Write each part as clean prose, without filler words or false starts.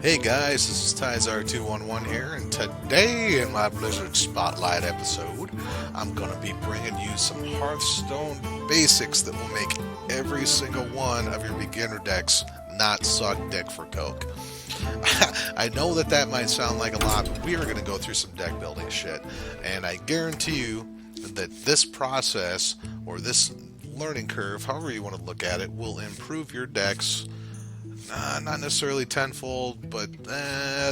Hey guys, this is Tizar211 here, and today in my Blizzard Spotlight episode, I'm going to be bringing you some Hearthstone basics that will make every single one of your beginner decks not suck dick for coke. I know that might sound like a lot, but we are going to go through some deck building shit, and I guarantee you that this process, or this learning curve, however you want to look at it, will improve your decks not necessarily tenfold, but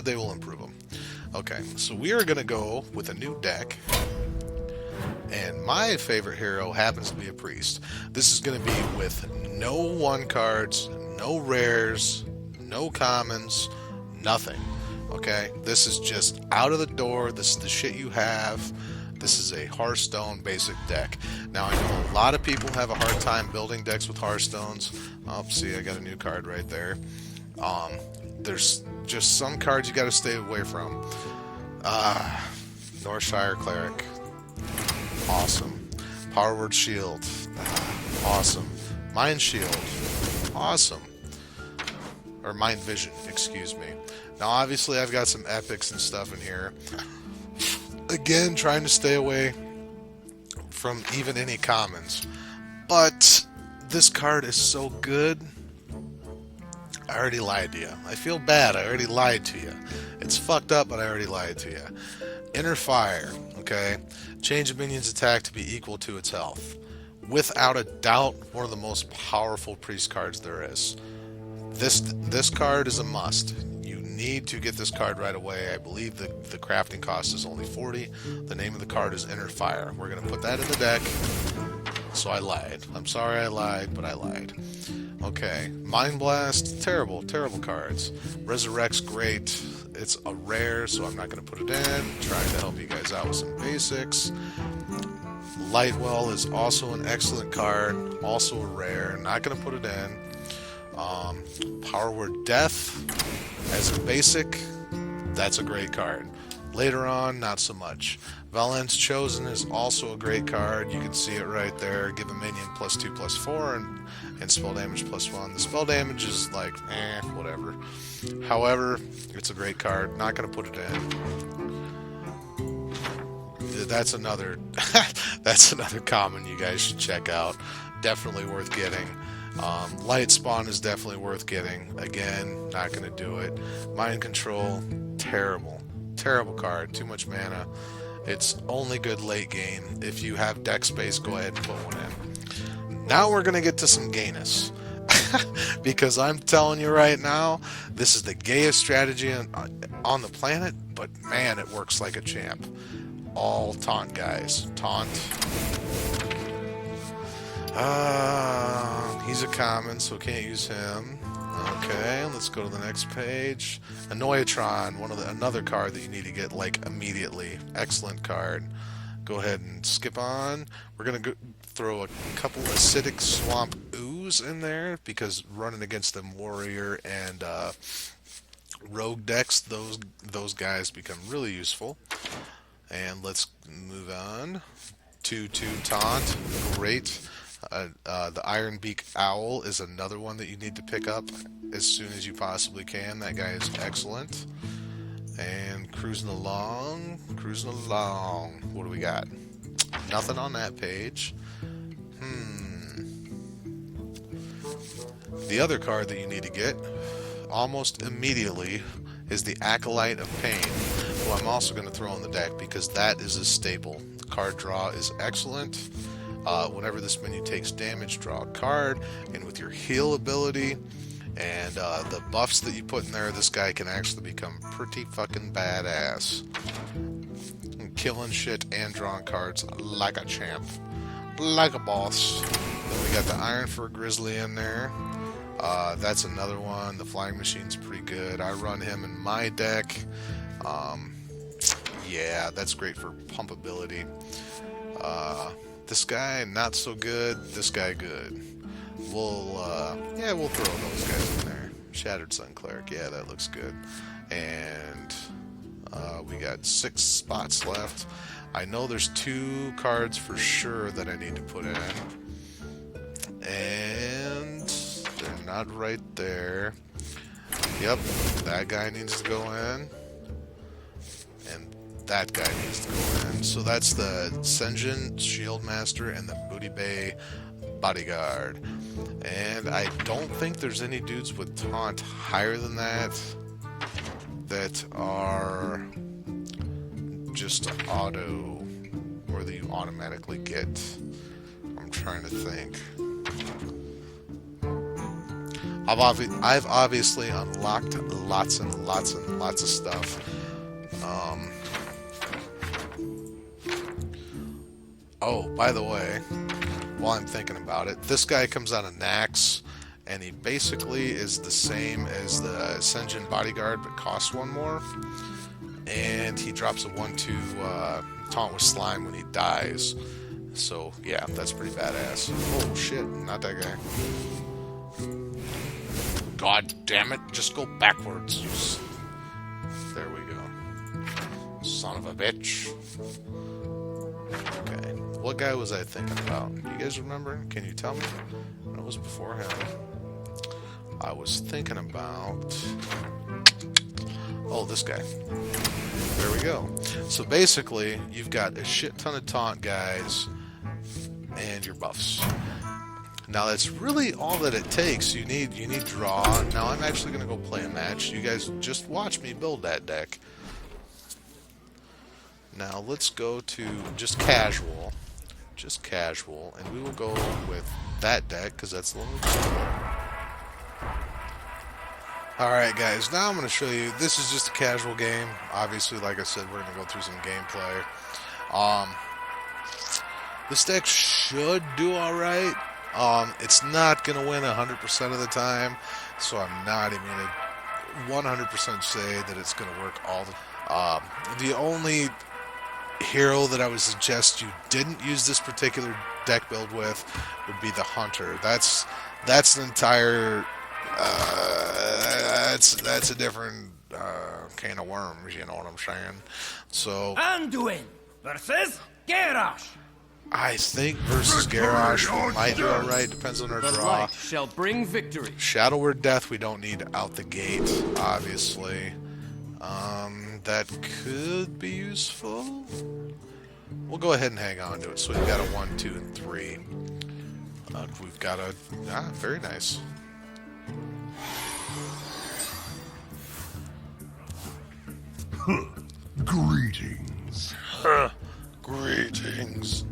they will improve them. Okay, so we are going to go with a new deck, and my favorite hero happens to be a priest. This is going to be with no one cards, no rares, no commons, nothing. Okay, this is just out of the door. This is the shit you have. This is a Hearthstone basic deck. Now, I know a lot of people have a hard time building decks with Hearthstones. Oh, see, I got a new card right there. There's just some cards you got to stay away from. Northshire Cleric. Awesome. Power Word Shield. Awesome. Mind Shield. Awesome. Or Mind Vision, excuse me. Now, obviously, I've got some epics and stuff in here. Again, trying to stay away from even any commons. But this card is so good. I already lied to you. I feel bad. I already lied to you. It's fucked up, but I already lied to you. Inner Fire, okay? Change a minion's attack to be equal to its health. Without a doubt, one of the most powerful priest cards there is. This card is a must. You need to get this card right away. I believe the crafting cost is only 40. The name of the card is Inner Fire. We're going to put that in the deck. So I lied. I'm sorry I lied, but I lied. Okay. Mind Blast, terrible cards. Resurrect's great. It's a rare, so I'm not going to put it in. Trying to help you guys out with some basics. Lightwell is also an excellent card. Also a rare. Not going to put it in. Power Word Death as a basic, that's a great card. Later on, not so much. Valence Chosen is also a great card. You can see it right there. Give a minion +2/+4 and spell damage +1. The spell damage is like, whatever. However, it's a great card. Not going to put it in. That's another common you guys should check out. Definitely worth getting. Light Spawn is definitely worth getting. Again, not going to do it. Mind Control, terrible card. Too much mana. It's only good late game. If you have deck space, go ahead and put one in. Now we're going to get to some gayness. Because I'm telling you right now, this is the gayest strategy on the planet, but man, it works like a champ. All taunt guys. Taunt. He's a common, so can't use him. Okay, let's go to the next page. Annoyatron, another card that you need to get like immediately. Excellent card. Go ahead and skip on. We're gonna throw a couple acidic swamp ooze in there because running against them warrior and rogue decks, those guys become really useful. And let's move on. 2/2 taunt, great. The Iron Beak Owl is another one that you need to pick up as soon as you possibly can. That guy is excellent. And cruising along. What do we got? Nothing on that page. The other card that you need to get almost immediately is the Acolyte of Pain, who I'm also going to throw in the deck because that is a staple. The card draw is excellent. Whenever this minion takes damage, draw a card, and with your heal ability and the buffs that you put in there, this guy can actually become pretty fucking badass. And killing shit and drawing cards like a champ. Like a boss. Then we got the Iron Fur Grizzly in there. That's another one. The Flying Machine's pretty good. I run him in my deck. Yeah, that's great for pump ability. This guy, not so good. This guy, good. We'll throw those guys in there. Shattered Sun Cleric, yeah, that looks good. And we got 6 spots left. I know there's 2 cards for sure that I need to put in. And they're not right there. Yep, that guy needs to go in. And that guy needs to go in. So that's the Senjin Shieldmaster and the Booty Bay Bodyguard. And I don't think there's any dudes with taunt higher than that are just auto, or that you automatically get. I'm trying to think. I've obviously unlocked lots and lots and lots of stuff. Oh, by the way, while I'm thinking about it, this guy comes out of Nax, and he basically is the same as the Senjin Bodyguard, but costs one more. And he drops a 1/2 taunt with slime when he dies. So, yeah, that's pretty badass. Oh, shit, not that guy. God damn it, just go backwards. There we go. Son of a bitch. Okay, what guy was I thinking about? Do you guys remember? Can you tell me? It was before him. I was thinking about... Oh, this guy. There we go. So basically, you've got a shit ton of taunt guys and your buffs. Now that's really all that it takes. You need draw. Now I'm actually going to go play a match. You guys just watch me build that deck. Now let's go to just casual. Just casual. And we will go with that deck because that's the one we Alright guys, now I'm going to show you. This is just a casual game. Obviously, like I said, we're going to go through some gameplay. This deck should do alright. It's not going to win 100% of the time, so I'm not even going to 100% say that it's going to work all the time. The only hero that I would suggest you didn't use this particular deck build with would be the Hunter. That's an entire... that's a different can of worms, you know what I'm saying? So... Anduin versus Garrosh. I think versus Garrosh we might do alright, depends on our The draw. light shall bring victory. Shadow Word Death we don't need out the gate, obviously. That could be useful. We'll go ahead and hang on to it. So we've got a 1, 2, and 3. We've got a... very nice. Greetings. Greetings.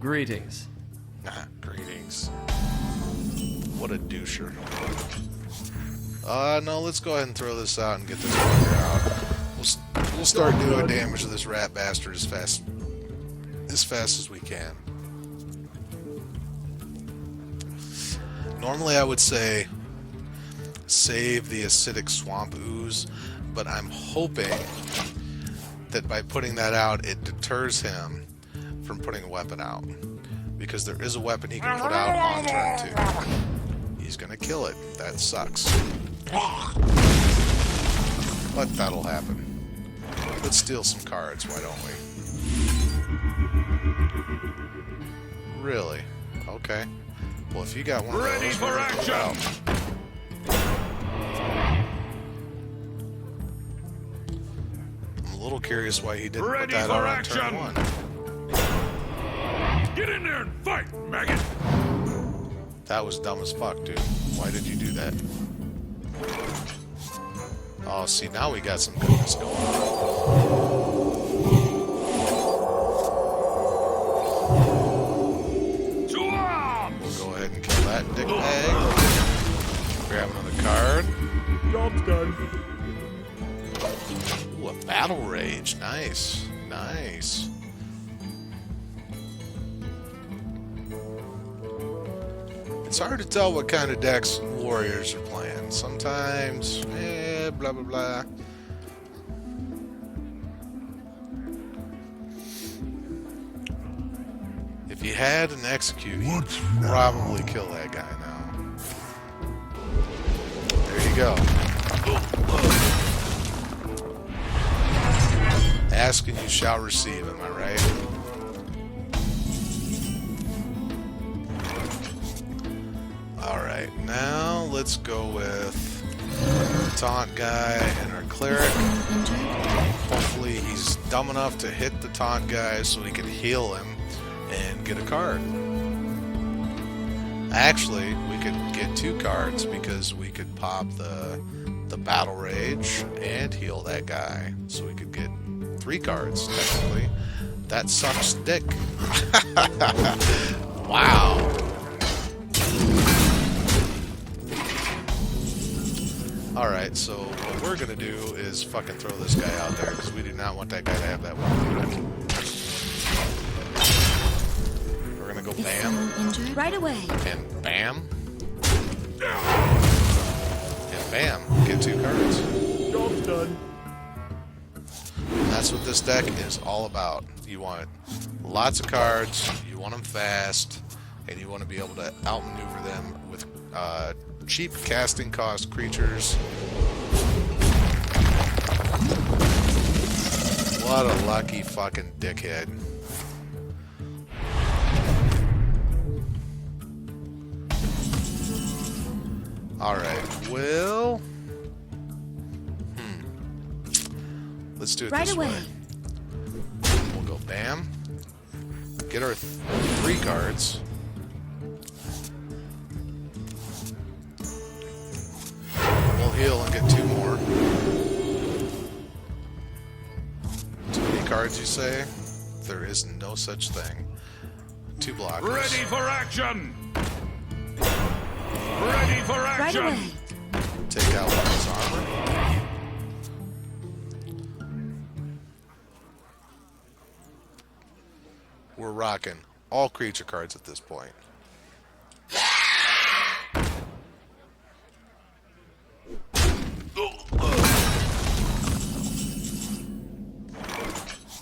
Greetings. Greetings. What a doucher. No, let's go ahead and throw this out and get this fucker out. We'll start doing damage to this rat bastard as fast as we can. Normally I would say save the acidic swamp ooze, but I'm hoping that by putting that out it deters him from putting a weapon out, because there is a weapon he can put out on turn 2. He's gonna kill it. That sucks, but that'll happen. Let's steal some cards, why don't we? Really? Okay. Well, if you got one of those, Ready for action! I'm a little curious why he didn't put Ready that for out on action! turn 1. Get in there and fight, maggot! That was dumb as fuck, dude. Why did you do that? Oh, see, now we got some goodness going on. We'll go ahead and kill that dickbag. Grab another card. Job's done. Ooh, a Battle Rage. Nice. Nice. It's hard to tell what kind of decks warriors are playing. Sometimes, blah, blah, blah. If you had an execute, you'd probably kill that guy now. There you go. Ask and you shall receive, am I right? Alright, now let's go with Taunt guy and our cleric. Hopefully he's dumb enough to hit the taunt guy so we can heal him and get a card. Actually, we could get 2 cards because we could pop the battle rage and heal that guy. So we could get 3 cards technically. That sucks dick. Wow. Alright, so what we're gonna do is fucking throw this guy out there because we do not want that guy to have that one unit. We're gonna go bam. Injured? Right away. And bam. And bam. Get 2 cards. Job's done. And that's what this deck is all about. You want lots of cards, you want them fast, and you want to be able to outmaneuver them with cheap casting cost creatures. What a lucky fucking dickhead. Alright, well... Let's do it Right this away. way. We'll go bam. Get our 3 cards. We'll heal and get 2 more. Too many cards, you say? There is no such thing. 2 blockers. Ready for action! Ready for Right action! away. Take out one of his armor. We're rocking all creature cards at this point.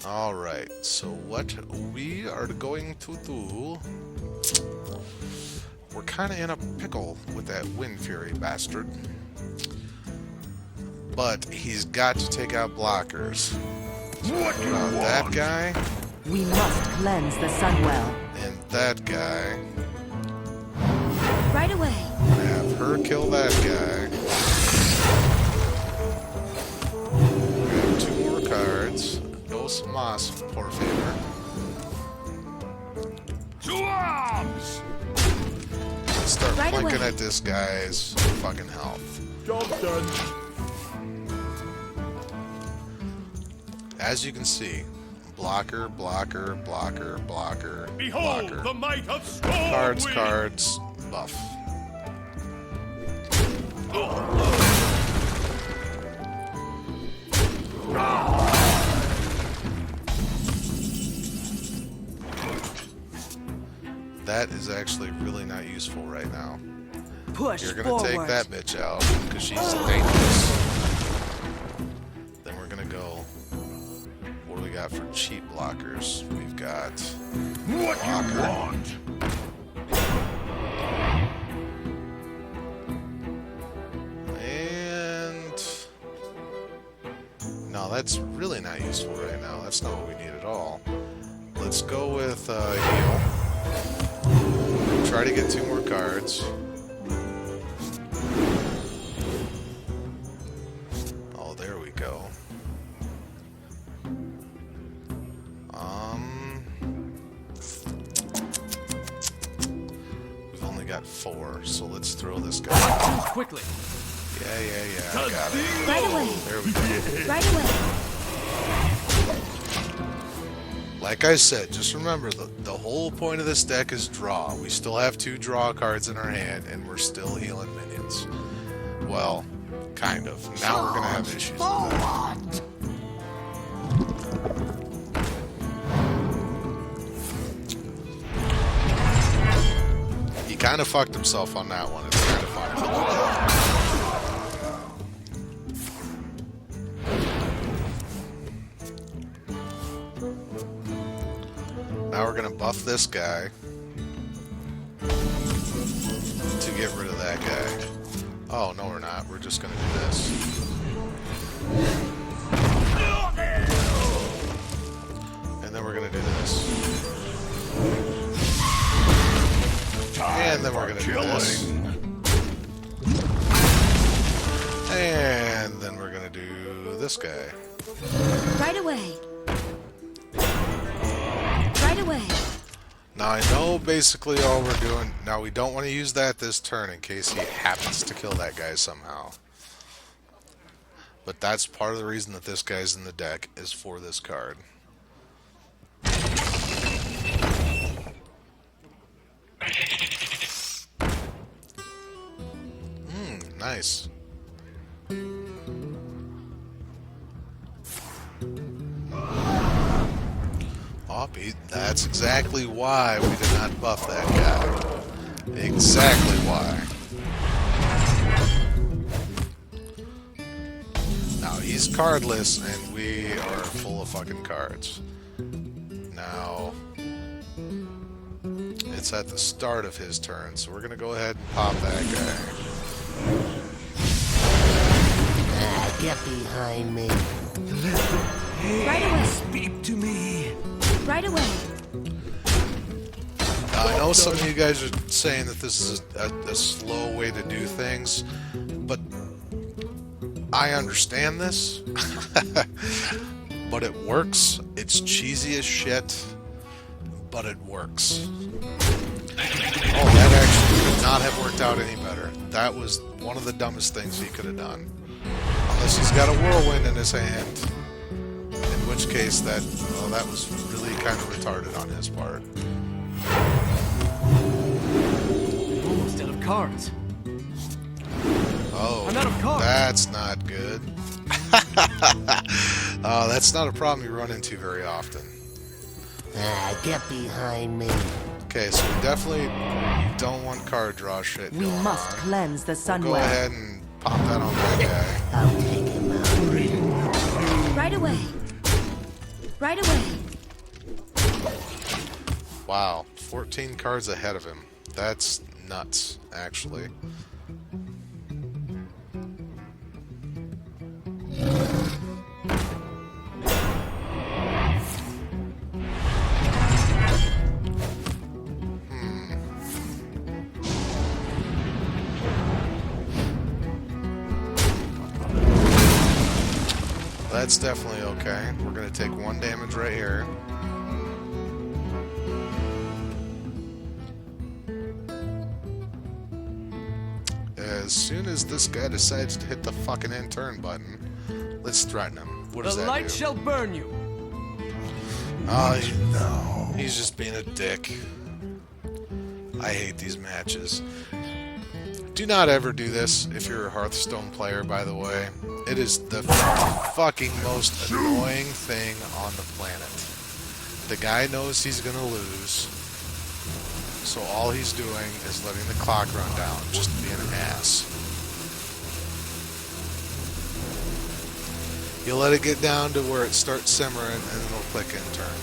Alright, so what we are going to do... We're kind of in a pickle with that Wind Fury bastard. But he's got to take out blockers. So What put do you out that want? guy We must cleanse the Sunwell. and that guy. Right away. Have her kill that guy. We have 2 more cards. Dos Mas, por favor. To arms! Let's start Right flanking away. at this guy's fucking health. Job's done. As you can see, blocker, blocker, blocker, blocker, Behold blocker. the might of storm Cards, wind. cards, buff. That is actually really not useful right now. Push You're gonna forward. take that bitch out because she's dangerous. Then we're gonna go. What do we got for cheap blockers? We've got What you blocker. want? And no, that's really not useful right now. That's not what we need at all. Let's go with heal. Try to get 2 more cards. Oh, there we go. We've only got 4, so let's throw this guy. Choose quickly. Yeah, I got it. Right away. There we go. Right away. Like I said, just remember, the whole point of this deck is draw. We still have 2 draw cards in our hand, and we're still healing minions. Well, kind of. Now we're going to have issues with that. He kind of fucked himself on that one. It's kind of funny. Now we're gonna buff this guy to get rid of that guy. Oh, no we're not. We're just gonna do this. And then we're gonna do this. And then we're gonna do this. And then we're gonna do this guy. Right away. Right away. Now I know basically all we're doing. Now we don't want to use that this turn in case he happens to kill that guy somehow. But that's part of the reason that this guy's in the deck is for this card. Nice. That's exactly why we did not buff that guy. Exactly why. Now he's cardless and we are full of fucking cards. Now it's at the start of his turn, so we're gonna go ahead and pop that guy. Get behind me. Right away. Speak to me. Right away. Now, I know some of you guys are saying that this is a slow way to do things, but I understand this. But it works. It's cheesy as shit, but it works. Oh, that actually could not have worked out any better. That was one of the dumbest things he could have done. Unless he's got a whirlwind in his hand. In which case, that was really kind of retarded on his part. Almost out of cards. Oh, I'm out of cards. that's not good. That's not a problem you run into very often. Get behind me. Okay, so we definitely don't want card draw shit We going must on. cleanse the Go Sunwell. ahead and pop that on that guy. I'll take him out. Right away. Right away. Wow, 14 cards ahead of him. That's nuts, actually. That's definitely okay. We're going to take 1 damage right here. As soon as this guy decides to hit the fucking end turn button, let's threaten him. What does The that light do? shall burn you. He's just being a dick. I hate these matches. Do not ever do this if you're a Hearthstone player, by the way. It is the fucking most annoying thing on the planet. The guy knows he's gonna lose, so all he's doing is letting the clock run down, just being an ass. You let it get down to where it starts simmering, and then it'll click in turn.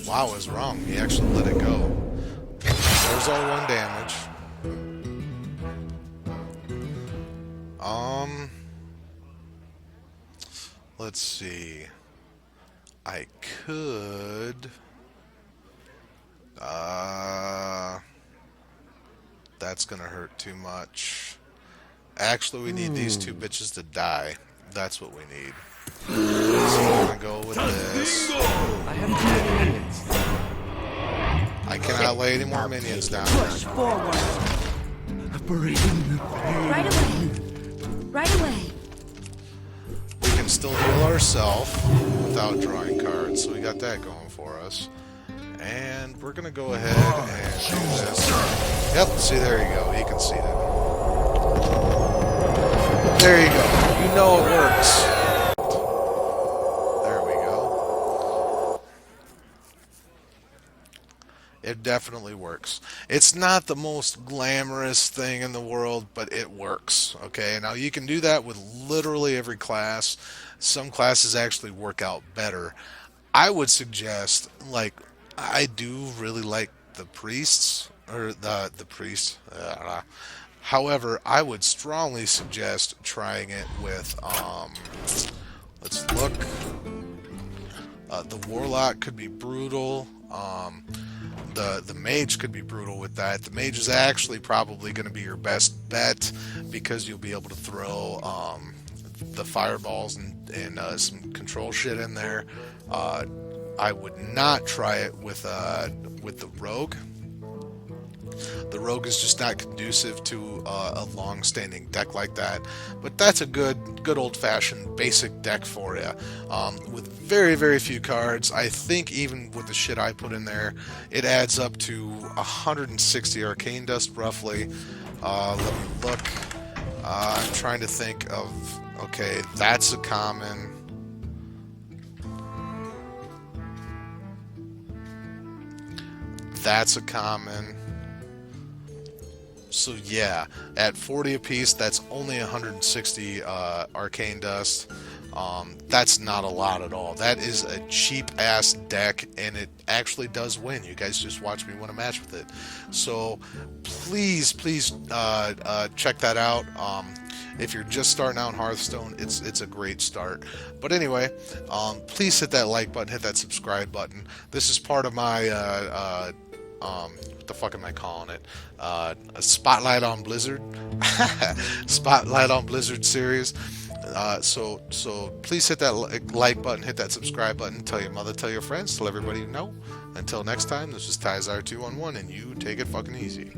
Wow, I was wrong. He actually let it go. There's our 1 damage. Let's see. I could... That's gonna hurt too much. Actually, we need these 2 bitches to die. That's what we need. So we're gonna go with this. I have too many minions. I cannot lay any more minions down. Push forward. Right away. Right away. We can still heal ourselves without drawing cards, so we got that going for us. And we're gonna go ahead and do this. Yep, see, there you go. He conceded. There you go. You know it works. There we go. It definitely works. It's not the most glamorous thing in the world, but it works. Okay, now you can do that with literally every class. Some classes actually work out better. I would suggest, like, I do really like the priests, or the priest. However, I would strongly suggest trying it with, let's look. The warlock could be brutal. the mage could be brutal with that. The mage is actually probably going to be your best bet because you'll be able to throw the fireballs and some control shit in there. I would not try it with the rogue. The rogue is just not conducive to a long-standing deck like that, but that's a good old-fashioned basic deck for you, with very, very few cards. I think even with the shit I put in there, it adds up to 160 arcane dust roughly. Let me look. I'm trying to think of. Okay, that's a common. That's a common. So yeah, at 40 apiece, that's only 160 arcane dust. That's not a lot at all. That is a cheap ass deck, and it actually does win. You guys just watch me win a match with it. So please check that out. If you're just starting out in Hearthstone, it's a great start. But anyway, please hit that like button, hit that subscribe button. This is part of my what the fuck am I calling it? A Spotlight on Blizzard, Spotlight on Blizzard series. So please hit that like button, hit that subscribe button, tell your mother, tell your friends, tell everybody you know. Until next time, this is Tizar211, and you take it fucking easy.